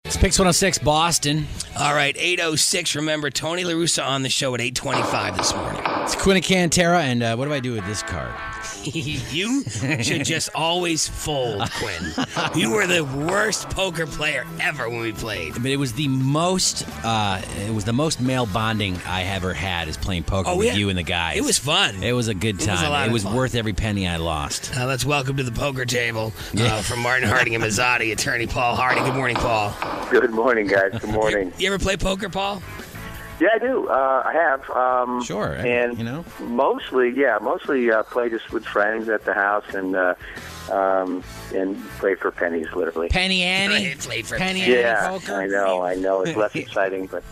It's Pix 106, Boston. All right, 8:06. Remember, Tony La Russa on the show at 8:25 this morning. It's Quinn Cantera, and what do I do with this card? You should just always fold, Quinn. You were the worst poker player ever when we played. But it was the most male bonding I ever had is playing poker with you and the guys. It was fun. It was a good time. It was worth every penny I lost. Let's welcome to the poker table from Martin Harding and Mazzotti, attorney Paul Harding. Good morning, Paul. Good morning, guys. Good morning. You ever play poker, Paul? Yeah, I do. I have. Sure. And mostly play just with friends at the house and play for pennies, literally. Penny Annie? Play for Penny pennies. Annie poker? I know. It's less exciting, but...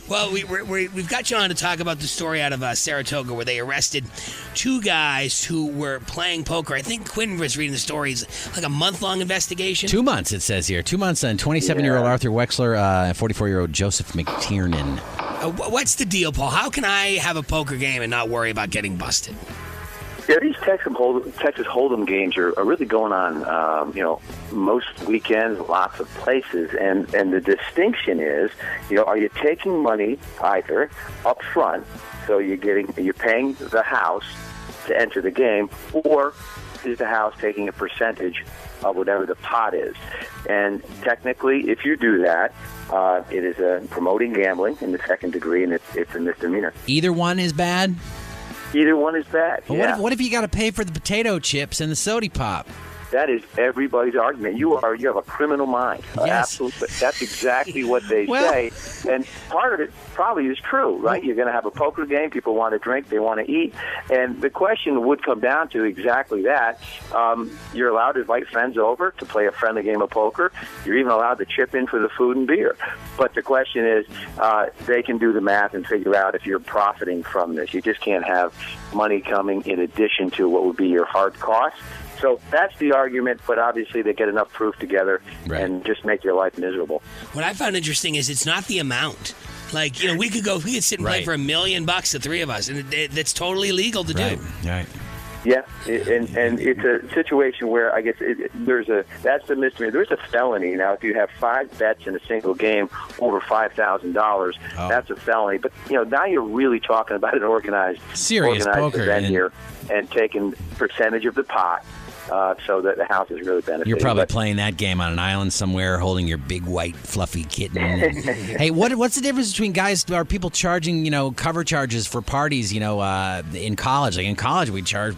Well, we've got you on to talk about the story out of Saratoga where they arrested two guys who were playing poker. I think Quinn was reading the story. It's like a month-long investigation. 2 months, it says here. 2 months on 27-year-old Arthur Wexler and 44-year-old Joseph McTiernan. What's the deal, Paul? How can I have a poker game and not worry about getting busted? Yeah, these Texas Hold'em games are really going on, most weekends, lots of places. And the distinction is, are you taking money either up front, so you're paying the house to enter the game, or is the house taking a percentage of whatever the pot is? And technically, if you do that, it is promoting gambling in the second degree, and it's a misdemeanor. Either one is bad? Either one is bad. But what if you got to pay for the potato chips and the soda pop? That is everybody's argument. You have a criminal mind. Yes. Absolutely. That's exactly what they say. And part of it probably is true, right? You're going to have a poker game. People want to drink. They want to eat. And the question would come down to exactly that. You're allowed to invite friends over to play a friendly game of poker. You're even allowed to chip in for the food and beer. But the question is, they can do the math and figure out if you're profiting from this. You just can't have money coming in addition to what would be your hard costs. So that's the argument, but obviously they get enough proof together and just make your life miserable. What I found interesting is it's not the amount. Like, we could sit and play for $1 million, the three of us, and that's totally legal to do. Right. Yeah, and it's a situation where I guess that's the misdemeanor. There's a felony now. If you have 5 bets in a single game over $5,000, that's a felony. But now you're really talking about an organized poker event here, and taking percentage of the pot. So that the house is really benefiting. You're probably playing that game on an island somewhere, holding your big white fluffy kitten. Hey, what's the difference between guys? Are people charging cover charges for parties? In college, like in college, we charge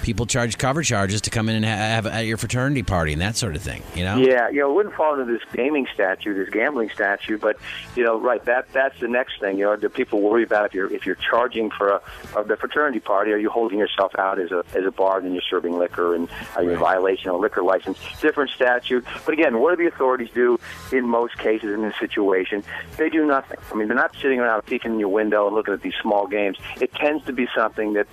people charge cover charges to come in and have at your fraternity party and that sort of thing. Yeah, it wouldn't fall into this gambling statute, but right. That's the next thing. Do people worry about if you're charging for the fraternity party? Are you holding yourself out as a bar and you're serving liquor, and are you in violation of a liquor license? Different statute. But again, what do the authorities do in most cases in this situation? They do nothing. I mean, they're not sitting around peeking in your window and looking at these small games. It tends to be something that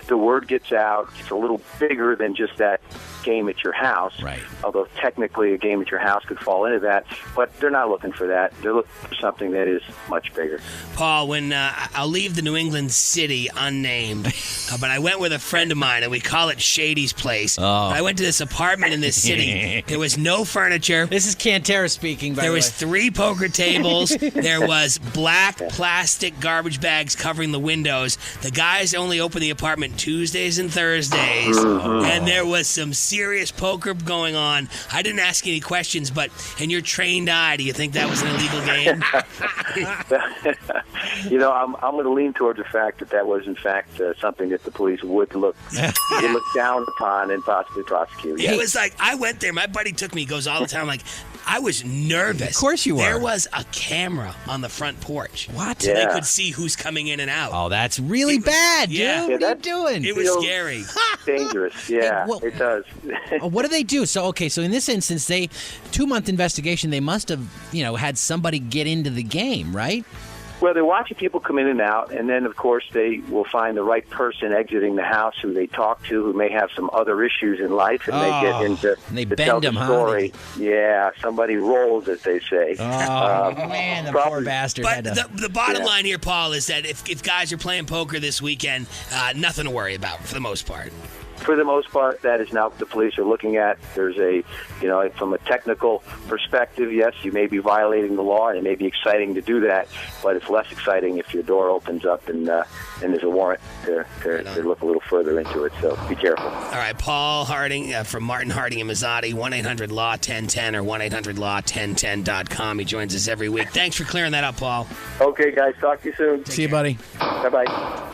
the word gets out. It's a little bigger than just that game at your house. Right. Although technically a game at your house could fall into that, but they're not looking for that. They're looking for something that is much bigger. Paul, when I'll leave the New England city unnamed, but I went with a friend of mine, and we call it Shady's Place. I went to this apartment in this city. There was no furniture. This is Cantera speaking, by the way. There was 3 poker tables. There was black plastic garbage bags covering the windows. The guys only opened the apartment Tuesdays and Thursdays, and there was some serious poker going on. I didn't ask any questions, but in your trained eye, do you think that was an illegal game? I'm going to lean towards the fact that was in fact something that the police would look down upon and possibly prosecute. It was like, I went there. My buddy took me. He goes all the time. Like, I was nervous. Of course you were. There was a camera on the front porch. What? So they could see who's coming in and out. Oh, that's really bad, dude. Yeah. What are you doing? It was scary. Dangerous. Yeah, it does. What do they do? So in this instance, 2-month investigation, they must have, had somebody get into the game, right? Well, they're watching people come in and out, and then, of course, they will find the right person exiting the house who they talk to, who may have some other issues in life, and they get into they tell bend the them, story. Huh? Yeah, somebody rolls, as they say. Oh, man, the poor bastard. But the bottom line here, Paul, is that if guys are playing poker this weekend, nothing to worry about for the most part. for the most part, that is now what the police are looking at. There's from a technical perspective, yes, you may be violating the law, and it may be exciting to do that, but it's less exciting if your door opens up and there's a warrant to look a little further into it. So be careful. All right, Paul Harding from Martin Harding and Mazzotti, 1-800-LAW-1010 or 1-800-LAW-1010.com. He joins us every week. Thanks for clearing that up, Paul. Okay, guys. Talk to you soon. See you, buddy. Bye-bye.